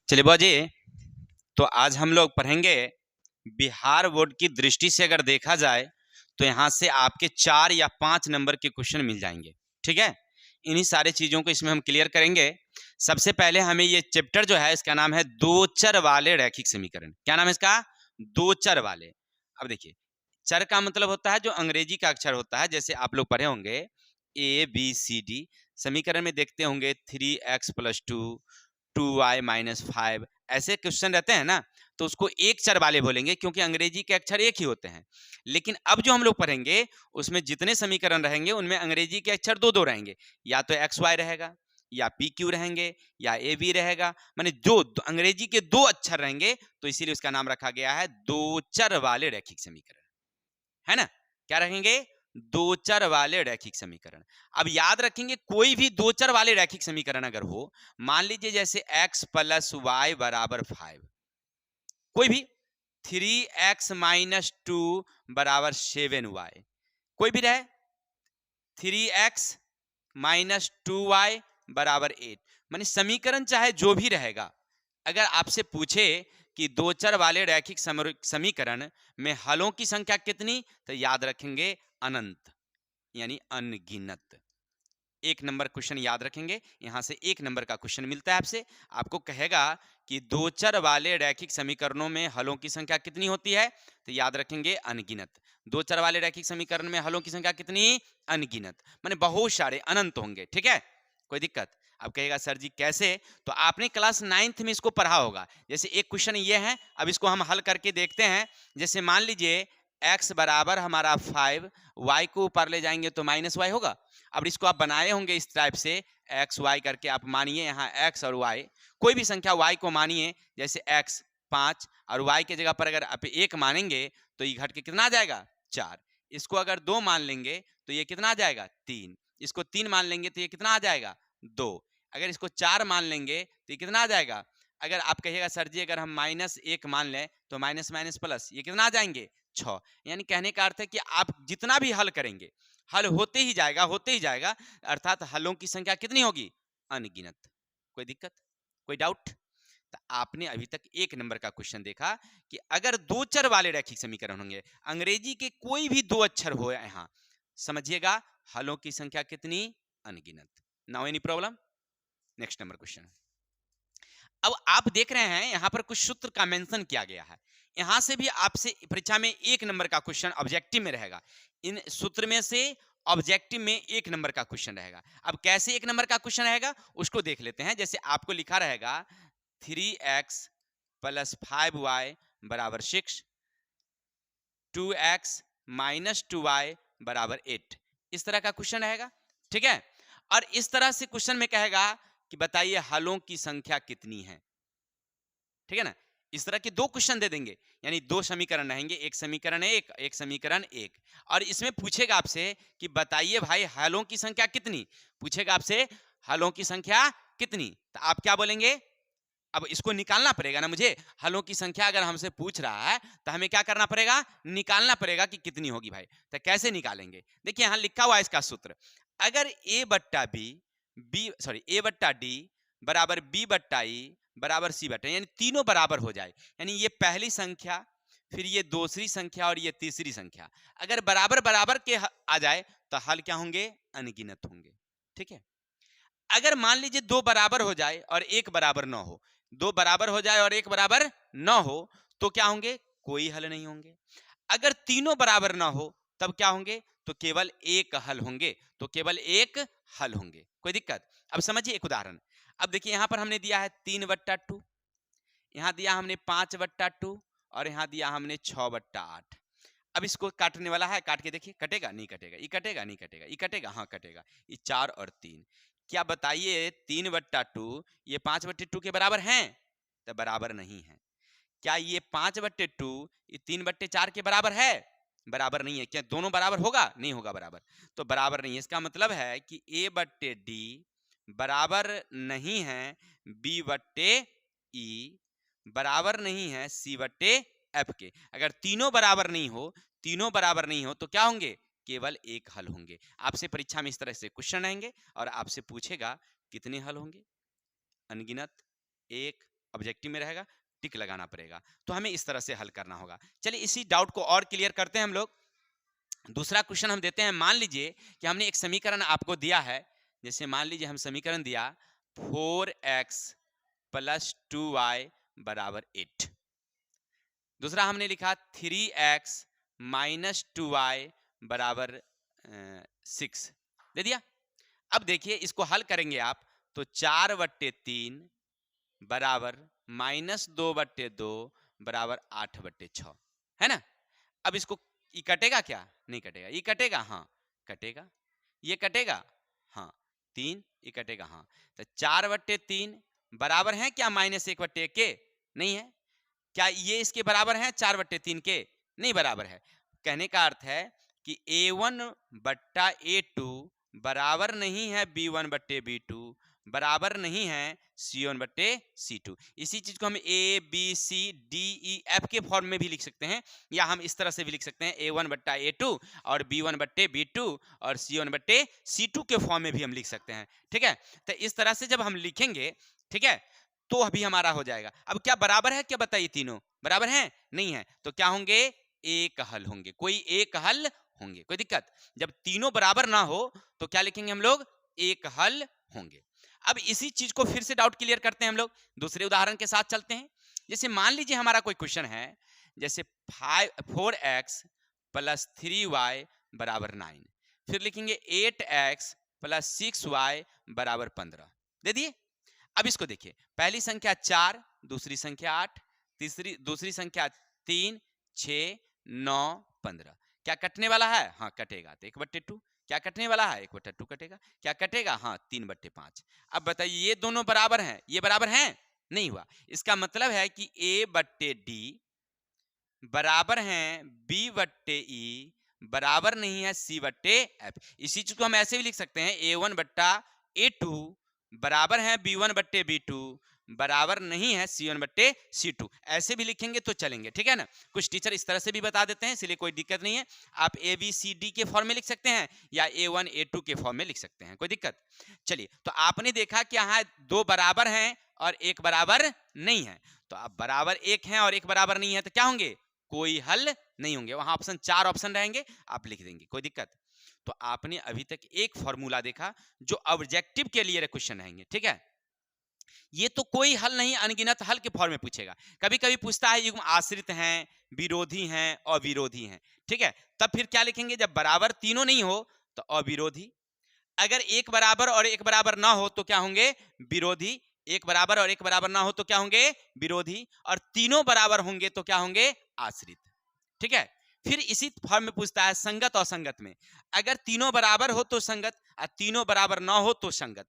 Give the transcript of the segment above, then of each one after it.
चलिए बाजी, तो आज हम लोग पढ़ेंगे बिहार बोर्ड की दृष्टि से अगर देखा जाए तो यहाँ से आपके 4 या 5 नंबर के क्वेश्चन मिल जाएंगे। ठीक है, इन्हीं सारी चीज़ों को इसमें हम क्लियर करेंगे। सबसे पहले हमें ये चैप्टर जो है इसका नाम है दो चर वाले रैखिक समीकरण। क्या नाम है इसका? दो चर वाले। अब देखिए, चर का मतलब होता है जो अंग्रेजी का अक्षर होता है, जैसे आप लोग पढ़े होंगे ABCD। समीकरण में देखते होंगे 3x+2 2y-5, ऐसे क्वेश्चन रहते हैं ना, तो उसको एक चर वाले बोलेंगे क्योंकि अंग्रेजी के अक्षर एक ही होते हैं। लेकिन अब जो हम लोग पढ़ेंगे उसमें जितने समीकरण रहेंगे उनमें अंग्रेजी के अक्षर दो दो रहेंगे, या तो XY रहेगा, या PQ रहेंगे, या AB रहेगा। माने जो अंग्रेजी के दो अक्षर रहेंगे, तो इसीलिए उसका नाम रखा गया है दो चर वाले रैखिक समीकरण, है ना। क्या रखेंगे? दो चर वाले रैखिक समीकरण। अब याद रखेंगे, कोई भी दो चर वाले रैखिक समीकरण अगर हो, मान लीजिए जैसे x + y = 5, कोई भी 3x - 2 = 7y, कोई भी रहे 3x - 2y = 8, माने समीकरण चाहे जो भी रहेगा, अगर आपसे पूछे कि दो चर वाले रैखिक समीकरण में हलों की संख्या कितनी, तो याद रखेंगे अनंत, यानी अनगिनत। एक नंबर क्वेश्चन याद रखेंगे, यहां से एक नंबर का क्वेश्चन मिलता है आपसे। आपको कहेगा कि दो चर वाले रैखिक समीकरणों में हलों की संख्या कितनी होती है, तो याद रखेंगे अनगिनत। दो चर वाले रैखिक समीकरण में हलों की संख्या कितनी? अनगिनत, माने बहुत सारे, अनंत होंगे। ठीक है, कोई दिक्कत? अब कहेगा सर जी कैसे? तो आपने क्लास 9th में इसको पढ़ा होगा। जैसे एक क्वेश्चन ये है, अब इसको हम हल करके देखते हैं। जैसे मान लीजिए x बराबर हमारा 5, y को ऊपर ले जाएंगे तो -y होगा। अब इसको आप बनाए होंगे इस टाइप से, एक्स वाई करके। आप मानिए यहाँ x और y, कोई भी संख्या y को मानिए, जैसे x 5 और y के जगह पर अगर आप 1 मानेंगे तो ये घट के कितना आ जाएगा? 4। इसको अगर 2 मान लेंगे तो ये कितना आ जाएगा? 3। इसको 3 मान लेंगे तो ये कितना आ जाएगा? 2। अगर इसको 4 मान लेंगे तो ये कितना आ जाएगा? अगर आप कहिएगा सर जी अगर हम -1 मान लें तो माइनस माइनस प्लस, ये कितना आ जाएंगे? 6। यानी कहने का अर्थ है कि आप जितना भी हल करेंगे, हल होते ही जाएगा, होते ही जाएगा। अर्थात हलों की संख्या कितनी होगी? अनगिनत। कोई दिक्कत? कोई डाउट? तो आपने अभी तक एक नंबर का क्वेश्चन देखा कि अगर दो चर वाले रैखिक समीकरण होंगे, अंग्रेजी के कोई भी दो अक्षर हो यहां, समझिएगा हलों की संख्या कितनी? अनगिनत। Now any problem? Next number question. अब आप देख रहे हैं यहां पर कुछ सूत्र का मेंशन किया गया है। यहां से भी आपसे परीक्षा में एक नंबर का क्वेश्चन ऑब्जेक्टिव में रहेगा। इन सूत्र में से ऑब्जेक्टिव में एक नंबर का क्वेश्चन रहेगा। अब कैसे एक नंबर का क्वेश्चन रहेगा उसको देख लेते हैं। जैसे आपको लिखा रहेगा 3x + 5y = 6, 2x - 2y = 8, इस तरह का क्वेश्चन रहेगा। ठीक है, और इस तरह से क्वेश्चन में कहेगा कि बताइए हलों की संख्या कितनी है। ठीक है ना, इस तरह के दो क्वेश्चन दे देंगे, यानी दो समीकरण रहेंगे, एक समीकरण एक, एक समीकरण एक। और इसमें पूछेगा आपसे कि बताइए भाई हलों की संख्या कितनी, पूछेगा आपसे हलों की संख्या कितनी, तो आप क्या बोलेंगे? अब इसको निकालना पड़ेगा ना मुझे। हलों की संख्या अगर हमसे पूछ रहा है तो हमें क्या करना पड़ेगा? निकालना पड़ेगा कि कितनी होगी भाई। तो कैसे निकालेंगे? देखिए यहां लिखा हुआ है इसका सूत्र। अगर A/D बराबर B/E बराबर C/E, यानी तीनों बराबर हो जाए, यानी ये पहली संख्या, फिर ये दूसरी संख्या और ये तीसरी संख्या अगर बराबर बराबर के आ जाए तो हल क्या होंगे? अनगिनत होंगे। ठीक है, अगर मान लीजिए दो बराबर हो जाए और एक बराबर न हो, दो बराबर हो जाए और एक बराबर न हो, तो क्या होंगे? कोई हल नहीं होंगे। अगर तीनों बराबर ना हो तब क्या होंगे? तो केवल एक हल होंगे, तो केवल एक हल होंगे। कोई दिक्कत? अब समझिए एक उदाहरण। अब देखिए यहां पर हमने दिया है 3/2, यहां दिया हमने 5/2, और यहां दिया हमने 6/8। अब इसको काटने वाला है, काट के देखिए, कटेगा? नहीं कटेगा। ये कटेगा? नहीं कटेगा। ये कटेगा? हाँ कटेगा। ये 4 और 3। क्या बताइए 3/2 ये 5/2 के बराबर हैं? तो बराबर नहीं है। क्या ये 5/2 ये 3/4 के बराबर है? बराबर नहीं है। क्या दोनों बराबर होगा? नहीं होगा बराबर, तो बराबर नहीं है। इसका मतलब है कि A/D बराबर नहीं है B/E, बराबर नहीं है C/F के। अगर तीनों बराबर नहीं हो, तीनों बराबर नहीं हो, तो क्या होंगे? केवल एक हल होंगे। आपसे परीक्षा में इस तरह से क्वेश्चन आएंगे और आपसे पूछेगा कितने हल होंगे? अनगिनत, एक। ऑब्जेक्टिव में रहेगा, टिक लगाना पड़ेगा। तो हमें इस तरह से हल करना होगा। चलिए इसी डाउट को और क्लियर करते हैं हम लोग। दूसरा क्वेश्चन हम देते हैं। मान लीजिए कि हमने एक समीकरण आपको दिया है, जैसे मान लीजिए हम समीकरण दिया 4x प्लस 2y बराबर 8। दूसरा हमने लिखा 3x माइनस 2y बराबर 6 दे दिया। अब देखिए इसको हल करेंगे आप तो 4/3 बराबर -2/2 बराबर 8/6 है ना। अब इसको ये कटेगा क्या? नहीं कटेगा। ये कटेगा? हाँ कटेगा। ये कटेगा? हाँ 3 ये कटेगा। हाँ तो 4/3 बराबर है क्या -1/1 के? नहीं है। क्या ये इसके बराबर है 4/3 के? नहीं बराबर है। कहने का अर्थ है कि A1/A2 बराबर नहीं है B1/B2 बराबर नहीं है C1/C2। इसी चीज को हम ABCDEF के फॉर्म में भी लिख सकते हैं, या हम इस तरह से भी लिख सकते हैं A1/A2 और B1/B2 और C1/C2 के फॉर्म में भी हम लिख सकते हैं। ठीक है, तो इस तरह से जब हम लिखेंगे, ठीक है, तो अभी हमारा हो जाएगा। अब क्या बराबर है? क्या बताइए, तीनों बराबर हैं? नहीं है। तो क्या होंगे? एक हल होंगे। कोई एक हल होंगे। कोई दिक्कत? जब तीनों बराबर ना हो तो क्या लिखेंगे हम लोग? एक हल होंगे। अब इसी चीज को फिर से डाउट क्लियर करते हैं हम लोग, दूसरे उदाहरण के साथ चलते हैं। जैसे मान लीजिए हमारा कोई क्वेश्चन है, जैसे 4x प्लस 3y बराबर 9, फिर लिखेंगे 8x प्लस 6y बराबर 15 दे दिए। अब इसको देखिए, पहली संख्या 4, दूसरी संख्या 8, दूसरी संख्या 3, 6, 9, 15। क्या कटने वाला है? हाँ कटेगा। तो 1/2। क्या कटने वाला है? 1/2 कटेगा। क्या कटेगा? हाँ 3/5। अब बताइए ये दोनों बराबर हैं? ये बराबर हैं? नहीं हुआ। इसका मतलब है कि A/D बराबर हैं B/E बराबर नहीं है C/F। इसी चीज को हम ऐसे भी लिख सकते हैं A1/A2 बराबर है B1/B2 बराबर नहीं है C1/C2। ऐसे भी लिखेंगे तो चलेंगे। ठीक है ना। कुछ टीचर इस तरह से भी बता देते हैं, इसलिए कोई दिक्कत नहीं है। आप ABCD के फॉर्म में लिख सकते हैं या A1 A2 के फॉर्म में लिख सकते हैं, कोई दिक्कत। चलिए, तो आपने देखा कि यहाँ दो बराबर हैं और एक बराबर नहीं है। तो अब बराबर एक है और एक बराबर नहीं है तो क्या होंगे? कोई हल नहीं होंगे। वहां ऑप्शन 4 ऑप्शन रहेंगे, आप लिख देंगे, कोई दिक्कत। तो आपने अभी तक एक फॉर्मूला देखा जो ऑब्जेक्टिव के लिए क्वेश्चन रहेंगे। ठीक है, ये तो कोई हल नहीं, अनगिनत हल के फॉर्म में पूछेगा। कभी कभी पूछता है युग्म आश्रित हैं, विरोधी हैं, अविरोधी हैं। ठीक है, तब फिर क्या लिखेंगे? जब बराबर तीनों नहीं हो तो अविरोधी। अगर एक बराबर और एक बराबर ना हो तो क्या होंगे? विरोधी। एक बराबर और एक बराबर ना हो तो क्या होंगे? विरोधी। और तीनों बराबर होंगे तो क्या होंगे? आश्रित। ठीक है, फिर इसी फॉर्म में पूछता है संगत और संगत में। अगर तीनों बराबर हो तो संगत, और तीनों बराबर ना हो तो संगत।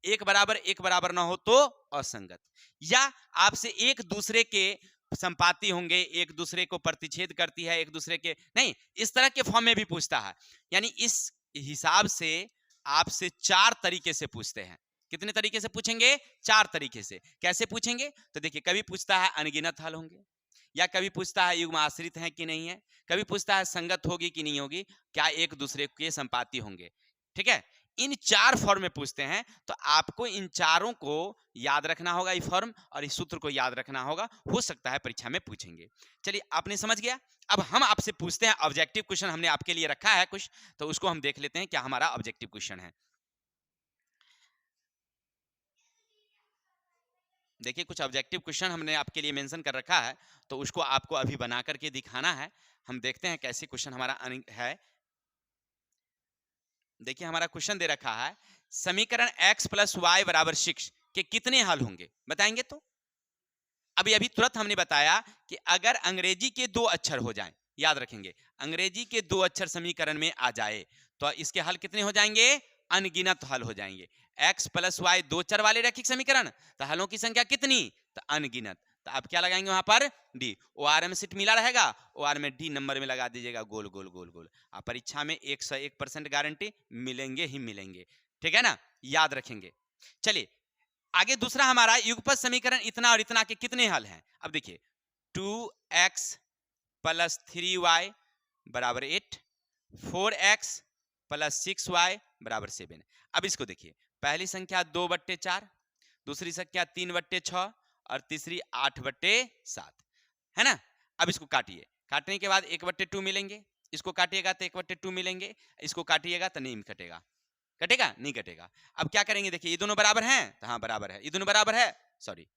एक बराबर ना हो तो असंगत। या आपसे एक दूसरे के संपाती होंगे, एक दूसरे को प्रतिच्छेद करती है, एक दूसरे के नहीं, इस तरह के फॉर्म में भी पूछता है। यानी इस हिसाब से आपसे 4 तरीके से पूछते हैं। कितने तरीके से पूछेंगे? 4 तरीके से। कैसे पूछेंगे? तो देखिए, कभी पूछता है अनगिनत हल होंगे, या कभी पूछता है युग्म आश्रित है कि नहीं है, कभी पूछता है संगत होगी कि नहीं होगी, क्या एक दूसरे के संपाती होंगे। ठीक है, इन 4 फॉर्म में पूछते हैं। तो आपको इन चारों को याद रखना होगा, ये फॉर्म और इस सूत्र को याद रखना होगा। हो सकता है परीक्षा में पूछेंगे। चलिए, आपने समझ गया। अब हम आपसे पूछते हैं ऑब्जेक्टिव क्वेश्चन, हमने आपके लिए रखा है कुछ, तो उसको हम देख लेते हैं क्या हमारा ऑब्जेक्टिव क्वेश्चन है। देखिए, कुछ ऑब्जेक्टिव क्वेश्चन हमने आपके लिए मेंशन कर रखा है, तो उसको आपको अभी बना करके दिखाना है। हम देखते हैं कैसे क्वेश्चन हमारा है। देखिए, हमारा क्वेश्चन दे रखा है समीकरण x प्लस वाई बराबर 6 के कितने हल होंगे, बताएंगे। तो अभी तुरंत हमने बताया कि अगर अंग्रेजी के 2 अक्षर हो जाएं, याद रखेंगे, अंग्रेजी के 2 अक्षर समीकरण में आ जाए तो इसके हल कितने हो जाएंगे? अनगिनत हल हो जाएंगे। x प्लस वाई 2 चर वाले रैखिक समीकरण, तो हलों की संख्या कितनी? तो अनगिनत। तो आप क्या लगाएंगे वहां पर? डी। ओआर में सीट मिला रहेगा, ओआर में डी नंबर में लगा दीजिएगा, गोल गोल गोल गोल। आप परीक्षा में 101% गारंटी मिलेंगे ही मिलेंगे। ठीक है ना, याद रखेंगे। चलिए आगे, दूसरा हमारा युगपत समीकरण इतना और इतना के कितने हल हैं। अब देखिए, 2x प्लस 3y बराबर 8, 4x प्लस 6y बराबर 7। अब इसको देखिए, पहली संख्या 2/4, दूसरी संख्या 3/6 और तीसरी 8/7, है ना। अब इसको काटिए, काटने के बाद 1/2 मिलेंगे, इसको काटिएगा तो 1/2 मिलेंगे, इसको काटिएगा तो नहीं कटेगा, कटेगा नहीं कटेगा। अब क्या करेंगे, देखिए ये दोनों बराबर हैं तो हाँ बराबर है, ये दोनों बराबर है, सॉरी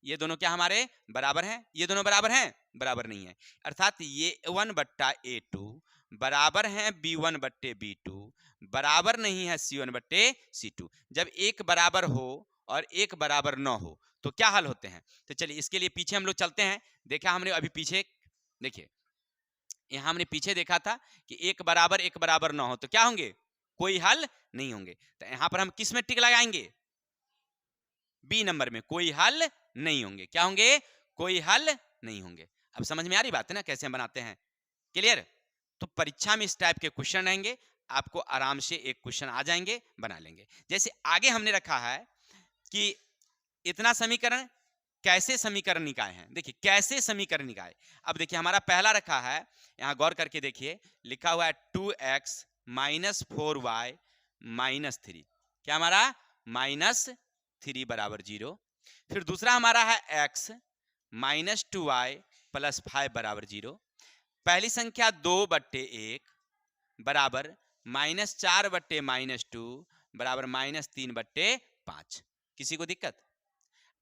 ये दोनों क्या हमारे बराबर हैं, ये दोनों बराबर हैं, बराबर नहीं है, अर्थात ये A1/A2 बराबर है B1/B2, बराबर नहीं है C1/C2। जब एक बराबर हो और एक बराबर न हो तो क्या हल होते हैं। तो चलिए इसके लिए पीछे हम लोग चलते हैं। देखा हमने अभी पीछे, देखिए यहाँ हमने पीछे देखा था कि एक बराबर न हो तो क्या होंगे, कोई हल नहीं होंगे। तो यहाँ पर हम किस में टिक लगाएंगे, बी नंबर में, कोई हल नहीं होंगे। क्या होंगे, कोई हल नहीं होंगे। अब समझ में आ रही बात है ना कैसे हम बनाते हैं, क्लियर। तो परीक्षा में इस टाइप के क्वेश्चन रहेंगे, आपको आराम से एक क्वेश्चन आ जाएंगे, बना लेंगे। जैसे आगे हमने रखा है कि इतना समीकरण कैसे समीकरण निकाय हैं, देखिए कैसे समीकरण निकाय। अब देखिए हमारा पहला रखा है, यहां गौर करके देखिए, लिखा हुआ है 2x - 4y - 3, क्या हमारा -3 = 0। फिर दूसरा हमारा है x - 2y + 5 = 0। पहली संख्या 2/1 बराबर -4/-2 बराबर -3/5। किसी को दिक्कत।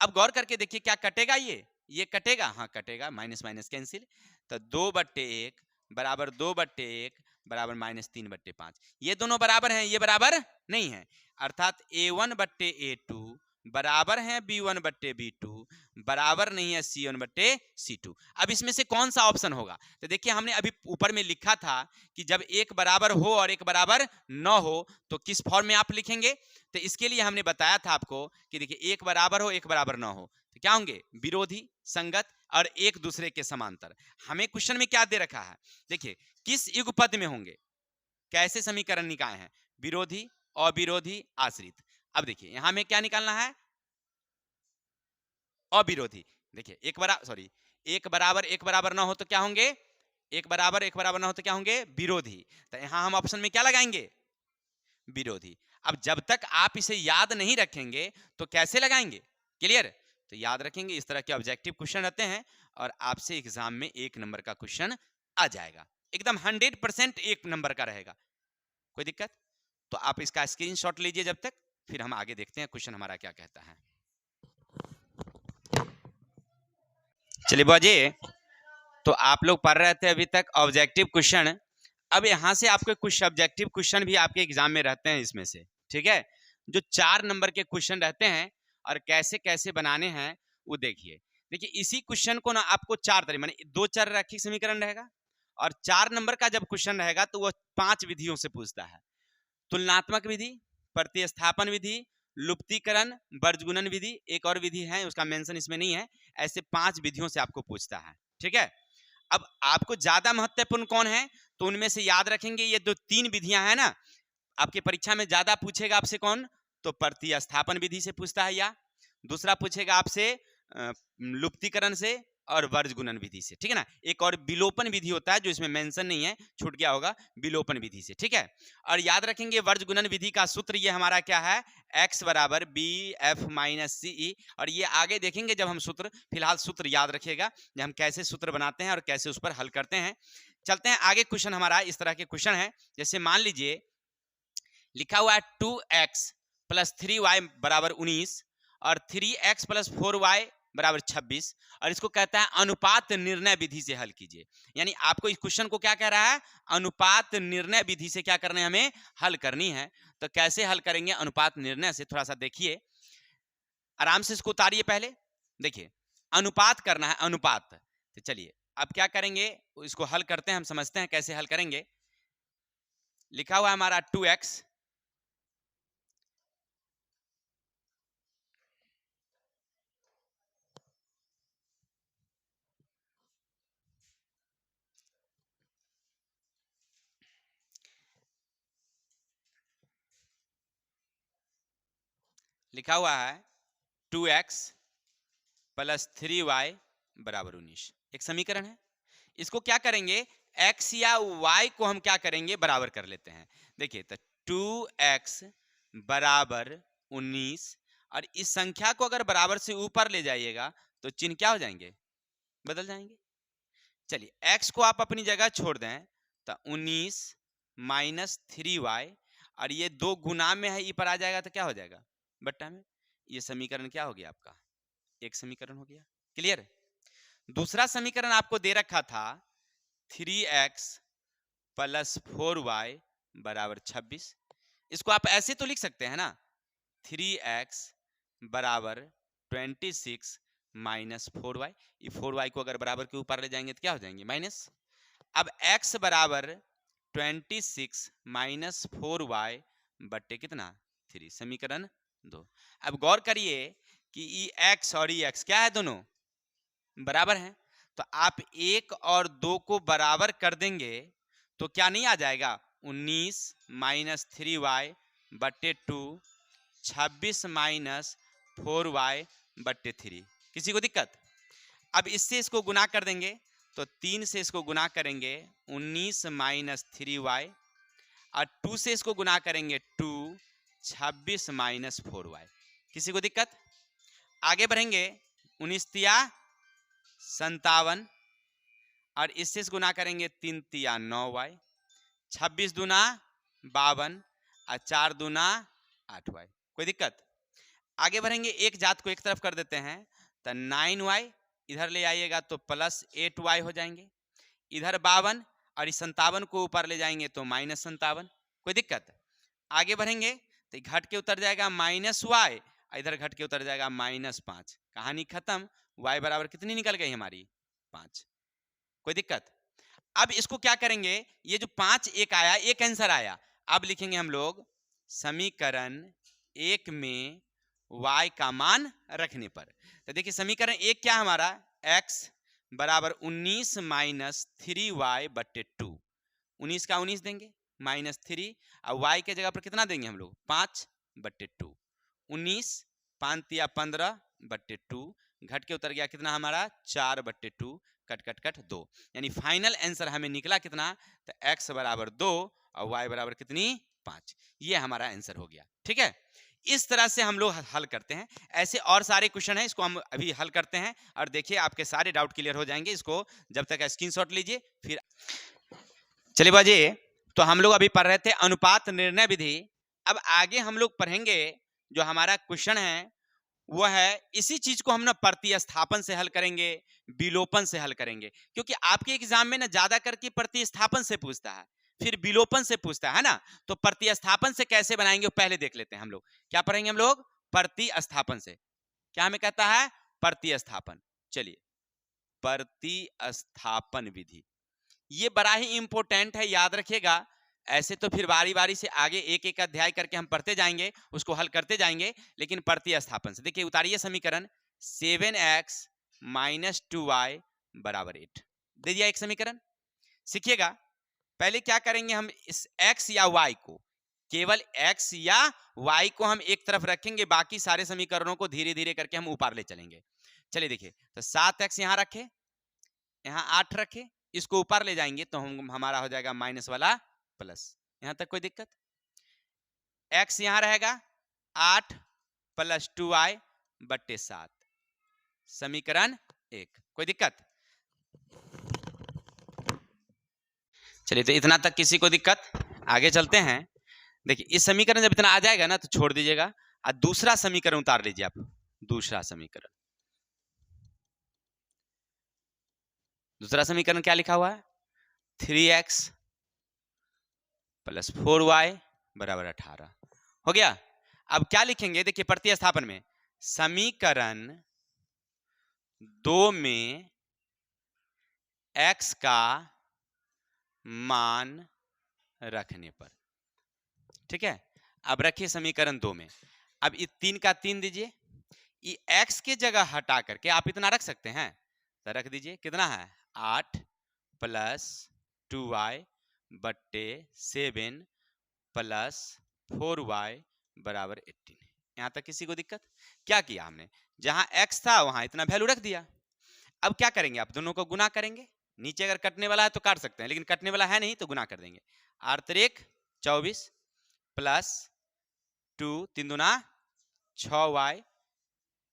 अब गौर करके देखिए क्या कटेगा, ये कटेगा, हाँ कटेगा, माइनस माइनस कैंसिल। तो 2/1 बराबर 2/1 बराबर -3/5, ये दोनों बराबर हैं, ये बराबर नहीं है, अर्थात A1/A2 बराबर है B1/B2 बराबर नहीं है C1/C2। अब इसमें से कौन सा ऑप्शन होगा, तो देखिए हमने अभी ऊपर में लिखा था कि जब एक बराबर हो और एक बराबर न हो तो किस फॉर्म में आप लिखेंगे। तो इसके लिए हमने बताया था आपको कि देखिए एक बराबर हो एक बराबर न हो तो क्या होंगे, विरोधी, संगत और एक दूसरे के समांतर। हमें क्वेश्चन में क्या दे रखा है, देखिए किस युगपद में होंगे, कैसे समीकरण निकाय हैं, विरोधी, अविरोधी, आश्रित। अब देखिए यहां में क्या निकालना है, अविरोधी। देखिए एक बराबर ना हो तो क्या होंगे, एक बराबर ना हो तो क्या होंगे, विरोधी। तो यहां हम ऑप्शन में क्या लगाएंगे, विरोधी। अब जब तक आप इसे याद नहीं रखेंगे तो कैसे लगाएंगे, क्लियर। तो याद रखेंगे, इस तरह के ऑब्जेक्टिव क्वेश्चन रहते हैं और आपसे एग्जाम में 1 नंबर का क्वेश्चन आ जाएगा, एकदम 100% 1 नंबर का रहेगा, कोई दिक्कत। तो आप इसका स्क्रीनशॉट लीजिए जब तक, फिर हम आगे देखते हैं क्वेश्चन हमारा क्या कहता है। चलिए बाजी, तो आप लोग पढ़ रहे थे अभी तक ऑब्जेक्टिव क्वेश्चन। अब यहां से आपके कुछ ऑब्जेक्टिव क्वेश्चन भी आपके एग्जाम में रहते हैं इसमें से, ठीक है, जो 4 नंबर के क्वेश्चन रहते हैं और कैसे कैसे बनाने हैं वो देखिए। देखिए इसी क्वेश्चन को ना आपको 4 तरह, माने 2 चररैखिक समीकरण रहेगा और 4 नंबर का जब क्वेश्चन रहेगा तो वो 5 विधियों से पूछता है, तुलनात्मक विधि, प्रतिस्थापन विधि, लुप्तीकरण, वर्गगुणन विधि, एक और विधि है उसका मेंशन इसमें नहीं है, ऐसे 5 विधियों से आपको पूछता है, ठीक है। अब आपको ज्यादा महत्वपूर्ण कौन है, तो उनमें से याद रखेंगे ये जो 3 विधियां हैं ना, आपके परीक्षा में ज्यादा पूछेगा आपसे कौन, तो प्रतिस्थापन विधि से पूछता है, या दूसरा पूछेगा आपसे लुप्तीकरण से और वर्गगुणन विधि से, ठीक है ना। एक और विलोपन विधि होता है जो इसमें मेंशन नहीं है, छूट गया होगा, विलोपन विधि से, ठीक है। और याद रखेंगे वर्गगुणन विधि का सूत्र ये हमारा क्या है, x = bf - ce। और ये आगे देखेंगे जब हम सूत्र, फिलहाल सूत्र याद रखिएगा जब हम कैसे सूत्र बनाते हैं और कैसे उस पर हल करते हैं। चलते हैं आगे, क्वेश्चन हमारा इस तरह के क्वेश्चन है, जैसे मान लीजिए लिखा हुआ है 2x + 3y = 19 और 3x + 4y = 26 और इसको कहता है अनुपात निर्णय विधि से हल कीजिए। यानी आपको इस क्वेश्चन को क्या कह रहा है, अनुपात निर्णय विधि से क्या करना है, हमें हल करनी है। तो कैसे हल करेंगे अनुपात निर्णय से, थोड़ा सा देखिए, आराम से इसको उतारिए। पहले देखिए अनुपात करना है, अनुपात। तो चलिए अब क्या करेंगे, इसको हल करते हैं, हम समझते हैं कैसे हल करेंगे। लिखा हुआ है हमारा 2x लिखा हुआ है 2x + 3y = 19, एक समीकरण है। इसको क्या करेंगे, x या y को हम क्या करेंगे, बराबर कर लेते हैं। देखिए तो 2x = 19 और इस संख्या को अगर बराबर से ऊपर ले जाइएगा तो चिन्ह क्या हो जाएंगे, बदल जाएंगे। चलिए x को आप अपनी जगह छोड़ दें तो 19 माइनस 3y, और ये 2 गुना में है, ई पर आ जाएगा तो क्या हो जाएगा, बट्टा में। ये समीकरण क्या हो गया आपका, एक समीकरण हो गया। क्लियर। दूसरा समीकरण आपको दे रखा था 3x प्लस 4y बराबर 26। इसको आप ऐसे तो लिख सकते हैं ना, 3x बराबर 26 माइनस 4y। ये 4y को अगर बराबर के ऊपर ले जाएंगे तो क्या हो जाएंगे, माइनस। अब x बराबर 26 माइनस 4y बट्टे कितना, 3, समीकरण 2। अब गौर करिए कि ये x और ये x क्या है, दोनों बराबर हैं। तो आप 1 और 2 को बराबर कर देंगे तो क्या नहीं आ जाएगा, 19 माइनस 3y बट्टे 2, 26 माइनस 4y बट्टे 3। किसी को दिक्कत। अब इससे इसको गुना कर देंगे तो 3 से इसको गुना करेंगे 19 माइनस 3y, और 2 से इसको गुना करेंगे 2, 26 माइनस 4y। किसी को दिक्कत। आगे बढ़ेंगे, 19 तिया 57, और इससे गुना करेंगे 3 तिया 9y, 26 दूना 52, और 4 दूना 8y। कोई दिक्कत। आगे बढ़ेंगे, एक जात को एक तरफ कर देते हैं तो 9y इधर ले आइएगा तो प्लस 8y हो जाएंगे। इधर 52 और इस 57 को ऊपर ले जाएंगे तो माइनस 57। कोई दिक्कत। आगे बढ़ेंगे तो घट के उतर जाएगा माइनस y, इधर घट के उतर जाएगा माइनस 5। कहानी खत्म। y बराबर कितनी निकल गई हमारी, 5। कोई दिक्कत। अब इसको क्या करेंगे, ये जो 5 एक आया, एक आंसर आया, अब लिखेंगे हम लोग समीकरण 1 में y का मान रखने पर। तो देखिए समीकरण 1 क्या हमारा, x बराबर 19 माइनस 3y बट्टे 2। 19 का 19 देंगे माइनस 3, और y के जगह पर कितना देंगे हम लोग, 5 बट्टे 2। 19 5 तिया 15 बट्टे 2, घट के उतर गया कितना हमारा, 4 बट्टे 2, कट कट कट 2। यानी फाइनल आंसर हमें निकला कितना, तो x बराबर 2 और y बराबर कितनी, 5। ये हमारा आंसर हो गया। ठीक है, इस तरह से हम लोग हल करते हैं। ऐसे और सारे क्वेश्चन हैं, इसको हम अभी हल करते हैं और देखिए आपके सारे डाउट क्लियर हो जाएंगे। इसको जब तक स्क्रीनशॉट लीजिए। फिर चलिए बाजी, तो हम लोग अभी पढ़ रहे थे अनुपात निर्णय विधि। अब आगे हम लोग पढ़ेंगे जो हमारा क्वेश्चन है वो है, इसी चीज को हम ना प्रतिस्थापन से हल करेंगे, विलोपन से हल करेंगे। क्योंकि आपके एग्जाम में ना ज्यादा करके प्रतिस्थापन से पूछता है, फिर विलोपन से पूछता है ना। तो प्रतिस्थापन से कैसे बनाएंगे पहले देख लेते हैं। हम लोग क्या पढ़ेंगे, हम लोग प्रतिस्थापन से। क्या हमें कहता है, प्रतिस्थापन। चलिए, प्रतिस्थापन विधि ये बड़ा ही इंपॉर्टेंट है, याद रखिएगा। ऐसे तो फिर बारी बारी से आगे एक एक अध्याय करके हम पढ़ते जाएंगे, उसको हल करते जाएंगे, लेकिन प्रतिस्थापन से देखिए, उतारिए समीकरण 7x माइनस 2y बराबर 8 दे दिया एक समीकरण। सीखिएगा, पहले क्या करेंगे, हम इस x या y को, केवल x या y को हम एक तरफ रखेंगे, बाकी सारे समीकरणों को धीरे धीरे करके हम ऊपर ले चलेंगे। चलिए देखिए, तो 7x यहां रखे, यहां 8 रखे, इसको ऊपर ले जाएंगे तो हम हमारा हो जाएगा माइनस वाला प्लस। यहां तक कोई दिक्कत। x यहां रहेगा 8 प्लस 2y बट्टे 7, समीकरण 1। कोई दिक्कत। चलिए, तो इतना तक किसी को दिक्कत। आगे चलते हैं। देखिए, इस समीकरण जब इतना आ जाएगा ना तो छोड़ दीजिएगा, और दूसरा समीकरण उतार लीजिए आप। दूसरा समीकरण, दूसरा समीकरण क्या लिखा हुआ है, 3x प्लस 4y बराबर 18 हो गया। अब क्या लिखेंगे, देखिए प्रतिस्थापन में, समीकरण 2 में x का मान रखने पर। ठीक है, अब रखिए समीकरण 2 में। अब ये 3 का 3 दीजिए, ये x के जगह हटा करके आप इतना रख सकते हैं, तो रख दीजिए। कितना है, 8 प्लस 2y बट्टे 7 प्लस 4y बराबर 18। यहां तक किसी को दिक्कत। क्या किया हमने, जहां x था वहां इतना वैल्यू रख दिया। अब क्या करेंगे, आप दोनों को गुना करेंगे। नीचे अगर कटने वाला है तो काट सकते हैं, लेकिन कटने वाला है नहीं तो गुना कर देंगे। 8 3 24 प्लस 2 3 दूना 6y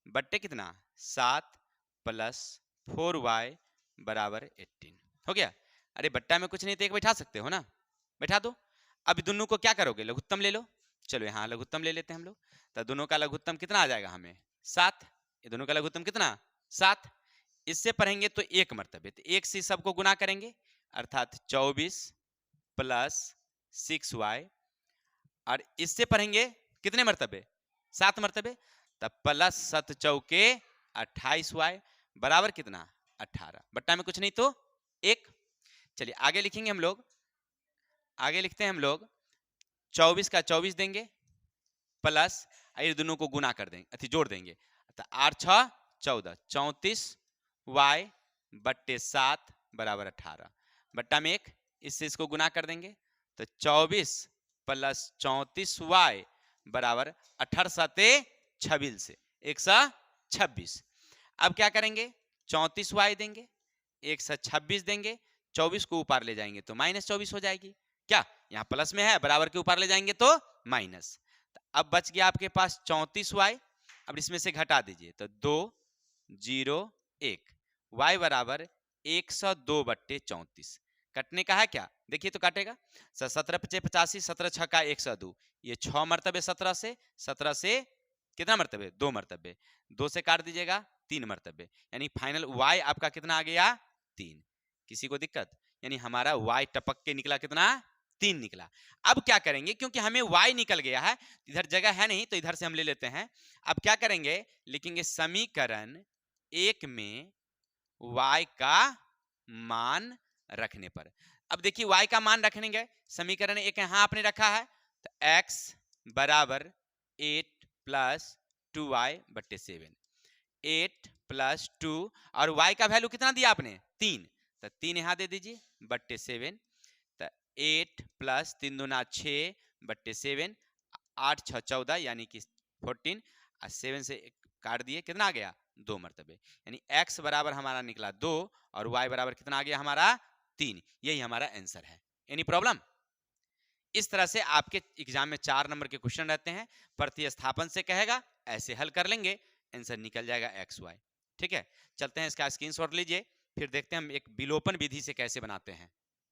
बट्टे कितना 7 प्लस 4y बराबर 18। हो गया। अरे बट्टा में कुछ नहीं तो एक बैठा सकते हो ना, बैठा दो। अब दोनों को क्या करोगे, लघुत्तम ले लो। चलो यहाँ लघुत्तम ले लेते हैं हम लोग। तो दोनों का लघुत्तम कितना आ जाएगा हमें 7। ये दोनों का लघुत्तम कितना 7। इससे पढ़ेंगे तो एक मर्तबे, तो एक से सबको गुना करेंगे अर्थात 24 प्लस 6y, और इससे पढ़ेंगे कितने मर्तबे 7 मर्तबे, तब प्लस 7 चौके 28y बराबर कितना 18। बट्टा में कुछ नहीं तो एक। चलिए आगे लिखेंगे हम लोग, आगे लिखते हैं हम लोग 24 का 24 देंगे प्लस ये दोनों को गुना कर देंगे, अति जोड़ देंगे, तो 8 6 14 34 y बट्टे 7 बराबर 18। बट्टा में एक, इससे इसको गुना कर देंगे तो 24 प्लस 34 y बराबर 18 7 26 से 126। अब क्या करेंगे 34 y देंगे 126 देंगे, 24 को ऊपर ले जाएंगे तो माइनस 24 हो जाएगी। क्या यहाँ प्लस में है, बराबर के ऊपर ले जाएंगे तो माइनस। अब बच गया आपके पास 34y। अब इसमें से घटा दीजिए तो 2 0 1 y बराबर 102 बट्टे 34। कटने का है क्या, देखिए तो काटेगा 17 पचे 85, 17 6 का 102, ये 6 मरतबे 17 से, 17 से कितना मरतबे 2 मरतबे, 2 से काट दीजिएगा 3 मरतबे, यानी फाइनल y आपका कितना आ गया 3। किसी को दिक्कत, यानी हमारा y टपक के निकला कितना 3 निकला। अब क्या करेंगे, क्योंकि हमें y निकल गया है, इधर जगह है नहीं तो इधर से हम ले लेते हैं। अब क्या करेंगे, लिखेंगे समीकरण 1 में y का मान रखने पर। अब देखिए y का मान रखने गए, समीकरण 1 यहां आपने रखा है तो x बराबर 8 प्लस 2y बट्टे 7, 8 प्लस 2 और y का वैल्यू कितना दिया आपने 3, तो 3 यहां दे दीजिए बट्टे 7, तो 8 प्लस 3 दूना 6 बट्टे 7, 8 6 14 यानी कि 14, और 7 से काट दिए कितना आ गया 2 मरतबे, यानी x बराबर हमारा निकला 2 और y बराबर कितना आ गया हमारा 3। यही हमारा आंसर है। Any problem. इस तरह से आपके एग्जाम में 4 नंबर के क्वेश्चन रहते हैं, प्रतिस्थापन से कहेगा, ऐसे हल कर लेंगे, आंसर निकल जाएगा एक्स वाई। ठीक है, चलते हैं इसका स्क्रीनशॉट लीजिए, फिर देखते हैं हम एक विलोपन विधि से कैसे बनाते हैं।